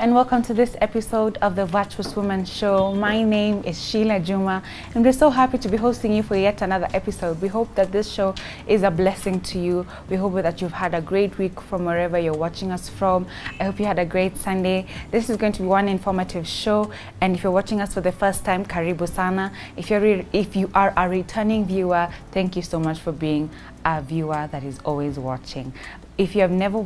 and welcome to this episode of the Virtuous Woman Show. My name is Sheila Juma and we're so happy to be hosting you for yet another episode. We hope that this show is a blessing to you. We hope that you've had a great week from wherever you're watching us from. I hope you had a great Sunday. This is going to be one informative show, and if you're watching us for the first time, karibu sana. If you are a returning viewer, thank you so much for being a viewer that is always watching. If you have never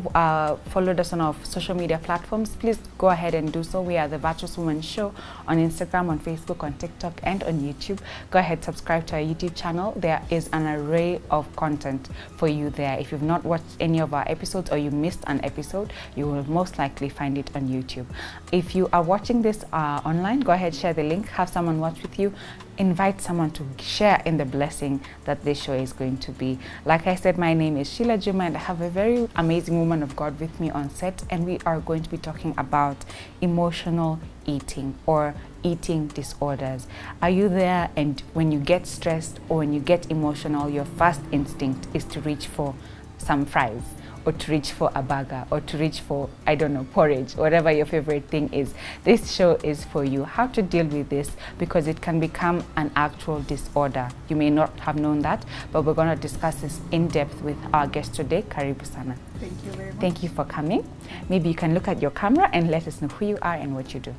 followed us on our social media platforms, please go ahead and do so. We are the Virtuous Woman Show on Instagram, on Facebook, on TikTok, and on YouTube. Go ahead, subscribe to our YouTube channel. There is an array of content for you there. If you've not watched any of our episodes or you missed an episode, you will most likely find it on YouTube. If you are watching this online, go ahead, share the link, have someone watch with you. Invite someone to share in the blessing that this show is going to be. Like I said, my name is Sheila Juma and I have a very amazing woman of God with me on set, and we are going to be talking about emotional eating or eating disorders. Are you there? And when you get stressed or when you get emotional, your first instinct is to reach for some fries, or to reach for a burger, or to reach for, I don't know, porridge, whatever your favorite thing is. This show is for you. How to deal with this, because it can become an actual disorder. You may not have known that, but we're going to discuss this in depth with our guest today, Karibu sana. Thank you very much. Thank you for coming. Maybe you can look at your camera and let us know who you are and what you do.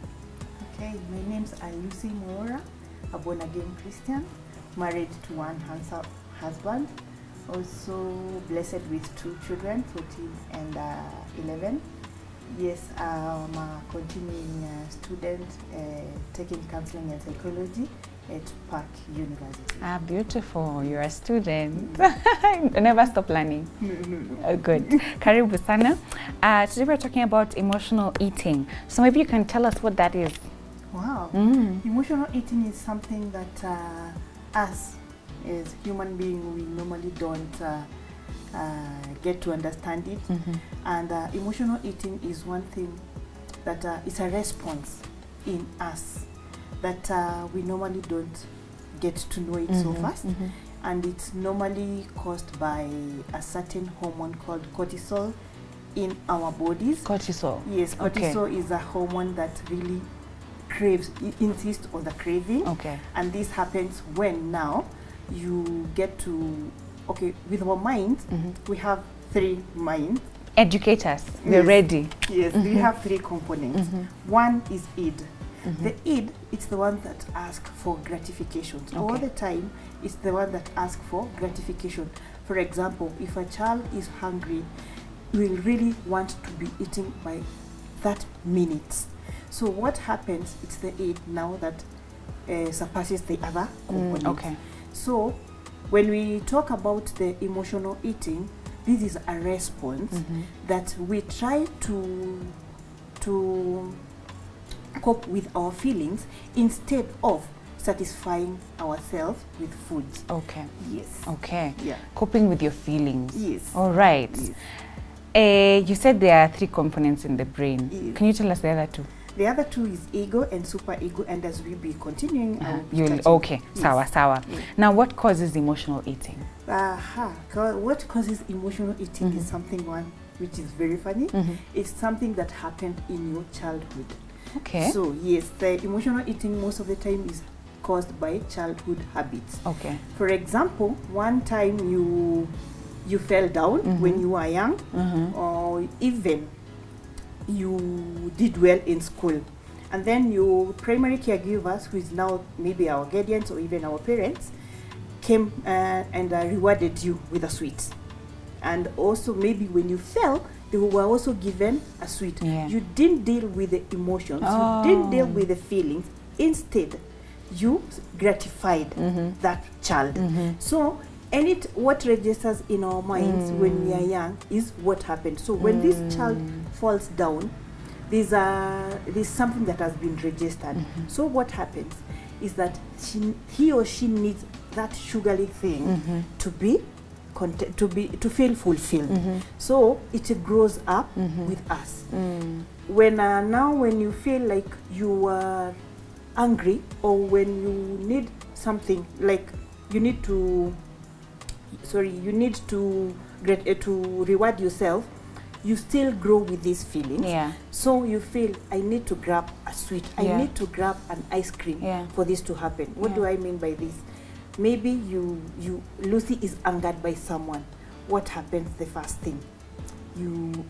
Okay, my name's Lucy Mora, a born-again Christian, married to one handsome husband. Also blessed with 2 children, 14 and 11. Yes, I'm a continuing student taking counseling and psychology at Park University. Ah, beautiful. You're a student. Never stop learning. No. Good. Karibu sana. Today we're talking about emotional eating. So maybe you can tell us what that is. Wow. Emotional eating is something that us as human beings, we normally don't get to understand it. And emotional eating is one thing that is a response in us that we normally don't get to know it so fast. And it's normally caused by a certain hormone called cortisol in our bodies. Cortisol? Yes, cortisol is a hormone that really craves, insists on the craving. Okay. And this happens when now you get to, okay, with our minds, we have 3 minds. Educate us. We're ready. Yes, we have 3 components. One is id. The id, it's the one that asks for gratification. So all the time, it's the one that asks for gratification. For example, if a child is hungry, will really want to be eating by that minute. So what happens, it's the id now that surpasses the other components. Okay. So when we talk about the emotional eating, this is a response that we try to cope with our feelings instead of satisfying ourselves with food. Okay. Yes. Okay. Yeah. Coping with your feelings. Yes. All right. Yes. You said there are 3 components in the brain. Yes. Can you tell us the other 2? The other 2 is ego and super ego, and as we be continuing, Okay. Yes. Sawa. Yes. Now, what causes emotional eating? What causes emotional eating is something which is very funny. It's something that happened in your childhood. Okay. So yes, the emotional eating most of the time is caused by childhood habits. Okay. For example, one time you fell down when you were young, or even you did well in school, and then your primary caregivers, who is now maybe our guardians or even our parents, came and rewarded you with a sweet. And also maybe when you fell, they were also given a sweet. Yeah. You didn't deal with the emotions, you didn't deal with the feelings. Instead, you gratified that child. So what registers in our minds when we are young is what happened. So when this child falls down, there's something that has been registered. So what happens is that he or she needs that sugary thing to feel fulfilled. So it grows up with us. When you feel like you are angry, or when you need something, like you need to reward yourself, you still grow with these feelings. Yeah. So you feel, I need to grab a sweet. Yeah. I need to grab an ice cream for this to happen. What do I mean by this? Maybe Lucy is angered by someone. What happens the first thing?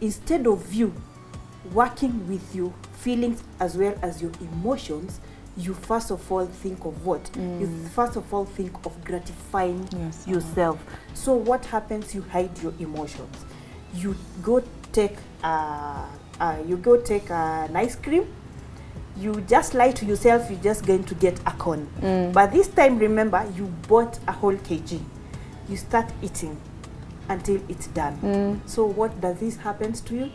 Instead of you working with your feelings as well as your emotions, you first of all think of what? You first of all think of gratifying yourself. So what happens? You hide your emotions. You go take an ice cream. You just lie to yourself, you're just going to get a cone. But this time, remember, you bought a whole kg. You start eating until it's done. So what does this happens to you?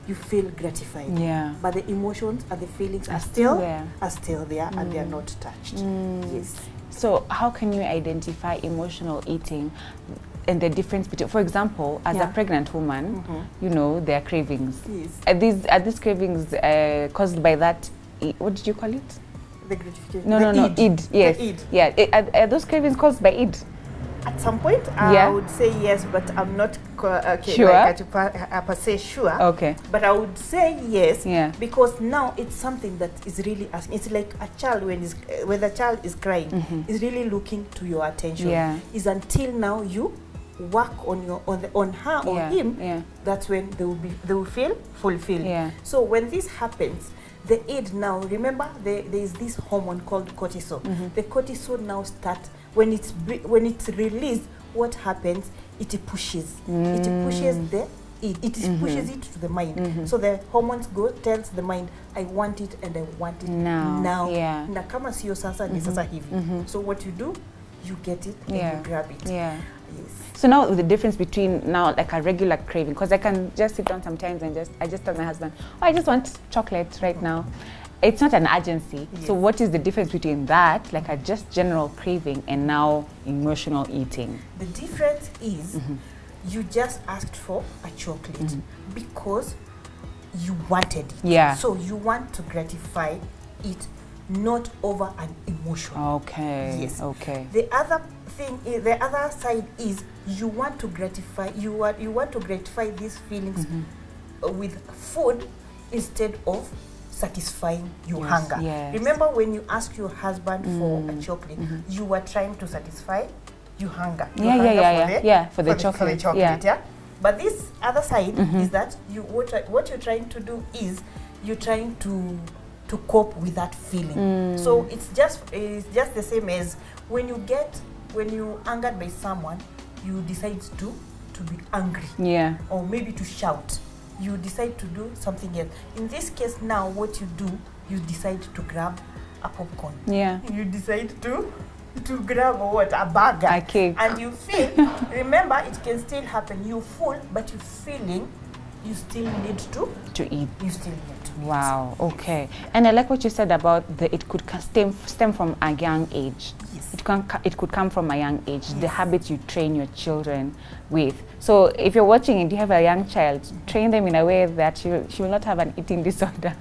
You feel gratified. Yeah. But the emotions and the feelings are still there, and they are not touched. Yes. So how can you identify emotional eating and the difference between, for example, as a pregnant woman, you know, there are cravings. Yes. Are these cravings caused by that, what did you call it? The gratification. No, id. Yes. The id. Yeah. Are those cravings caused by id? At some point, I would say yes, but I'm not sure. Like per se sure. Okay. But I would say yes, because now it's something that is really asking. It's like a child when the child is crying, is really looking to your attention. Yeah. Is until now you work on her or him. That's when they will feel fulfilled. Yeah. So when this happens, the id now, remember there is this hormone called cortisol. The cortisol now starts. When it's released, what happens? It pushes. It pushes pushes it to the mind. So the hormones tells the mind, I want it and I want it now. Yeah. Na kama siyo sasa ni sasa hivi. So what you do, you get it and you grab it. Yeah. Yes. So now the difference between now like a regular craving, because I can just sit down sometimes and I just tell my husband, oh, I just want chocolate right now. It's not an urgency. Yes. So what is the difference between that, like a just general craving, and now emotional eating? The difference is you just asked for a chocolate because you wanted it. Yeah. So you want to gratify it, not over an emotion. Okay. Yes. Okay. The other thing, the other side is you want to gratify these feelings with food instead of satisfying your hunger. Yes. Remember when you ask your husband for a chocolate, you were trying to satisfy your hunger. For the chocolate. Yeah. But this other side is that what you're trying to do is you're trying to cope with that feeling. So it's just the same as when you're angered by someone, you decide to be angry. Yeah. Or maybe to shout. You decide to do something else. In this case now, what you do, you decide to grab a popcorn. Yeah. You decide to grab a burger. A cake. And you feel, remember, it can still happen. You're full, but you're feeling you still need to eat. You still need to eat. Wow, okay. And I like what you said about it could stem from a young age. Yes. It could come from a young age, the habits you train your children with. So if you're watching and you have a young child, train them in a way that she will not have an eating disorder.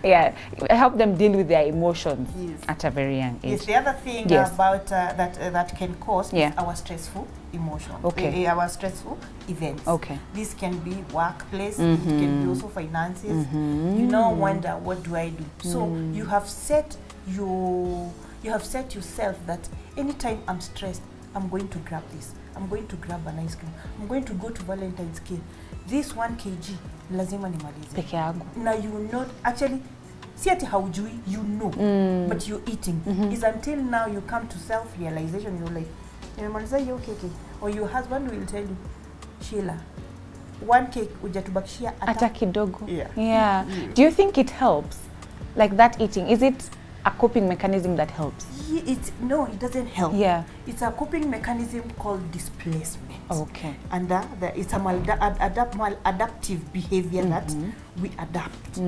Yeah, help them deal with their emotions at a very young age. Yes, the other thing about that can cause is our stressful emotions. Okay. Our stressful events. Okay. This can be workplace, it can be also finances. You now wonder, what do I do? So you have set yourself that anytime I'm stressed, I'm going to grab this. I'm going to grab an ice cream. I'm going to go to Valentine's Day. This 1 kg lazima nimalize. Peke yangu. Now you not actually si ati haujui, you know, but you're eating. Is until now you come to self-realization, you're like, nimemaliza hiyo keki. Or your husband will tell you, Sheila, 1 cake hujatubakishia hata kidogo. Yeah. Do you think it helps? Like that eating, is it a coping mechanism that helps? No, it doesn't help. Yeah. It's a coping mechanism called displacement. Okay. And it's a maladaptive behavior that we adapt.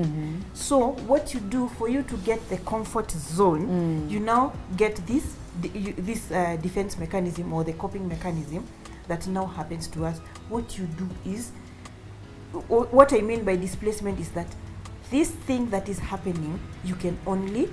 So what you do for you to get the comfort zone, you now get this defense mechanism or the coping mechanism that now happens to us. What you do is, what I mean by displacement is that this thing that is happening, you can only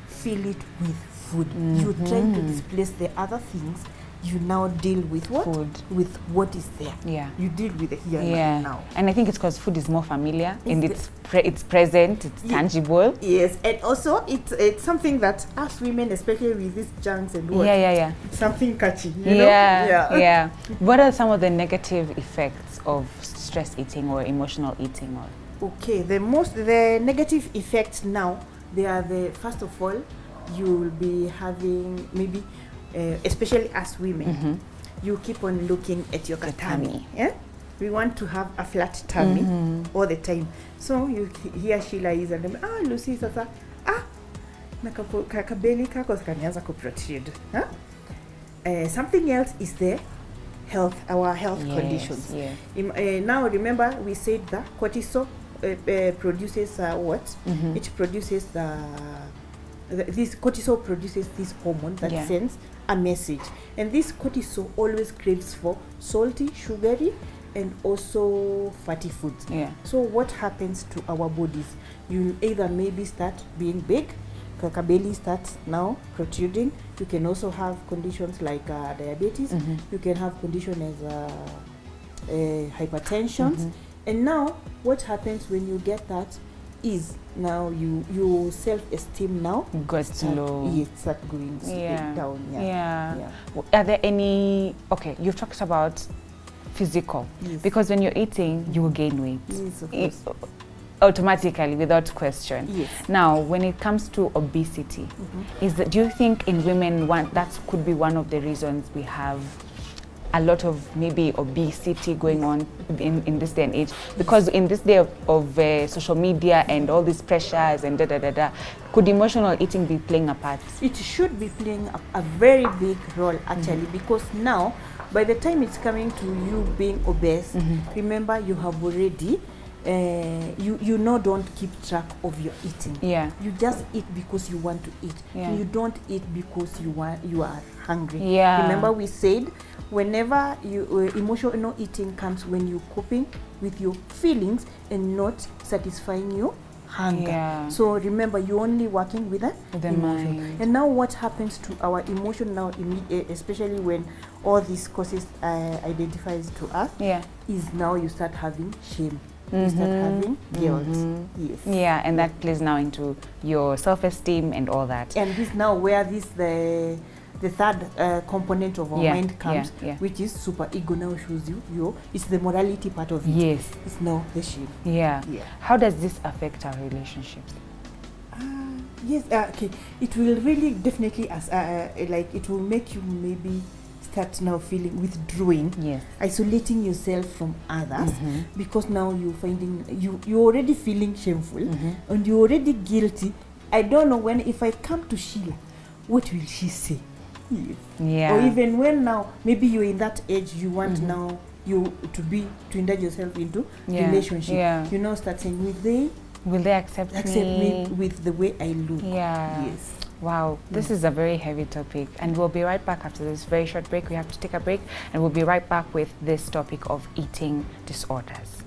feel it with food. You're trying to displace the other things you now deal with what? Food. With what is there. Yeah. You deal with the here Yeah. and now. And I think it's because food is more familiar and It's it's present, it's tangible. Yes, and also it's something that us women, especially with these junks and what, Yeah. it's something catchy. You Yeah, know? yeah. What are some of the negative effects of stress eating or emotional eating? Okay, the negative effects now, they are first of all, you will be having maybe, especially as women, you keep on looking at your tummy. Yeah? We want to have a flat tummy all the time. So you hear Sheila is and Lucy sasa nakabeli kako kanianza kuprotrude. Something else is there. Our health conditions. Yes. Now remember we said that cortisol produces what? It produces this cortisol produces this hormone that sends a message, and this cortisol always craves for salty, sugary, and also fatty foods. So what happens to our bodies? You either maybe start being big, belly starts now protruding. You can also have conditions like diabetes. You can have conditions as hypertension. And now what happens when you get that is now your self-esteem now goes low. It start going down. Are there any, okay, you've talked about physical, because when you're eating you will gain weight. Yes, of course. Automatically, without question. Yes. Now, when it comes to obesity, do you think in women that could be one of the reasons we have a lot of maybe obesity going on in this day and age? Because in this day of social media and all these pressures and could emotional eating be playing a part? It should be playing a very big role actually, because now by the time it's coming to you being obese, remember you have already you now don't keep track of your eating. You just eat because you want to eat. You don't eat because you are hungry. Remember we said whenever emotional eating comes when you're coping with your feelings and not satisfying your hunger. So remember, you're only working with the emotion. Mind. And now what happens to our emotion now, especially when all these causes identifies to us, is now you start having shame. You start having guilt. Yes. Yeah, and that plays now into your self-esteem and all that. And this now where the third component of our mind comes, which is super ego now shows you, it's the morality part of it. Yes. It's now the shame. How does this affect our relationships? Yes, okay. It will really definitely, like it will make you maybe start now feeling withdrawing, isolating yourself from others, because now you're finding you're already feeling shameful and you're already guilty. I don't know if I come to Sheila, what will she say? Or even when now maybe you're in that age, you want now you to indulge yourself into relationship. You know, start saying, will they accept me with the way I look? Yes. Wow, this is a very heavy topic, and we'll be right back after this very short break. We have to take a break, and we'll be right back with this topic of eating disorders.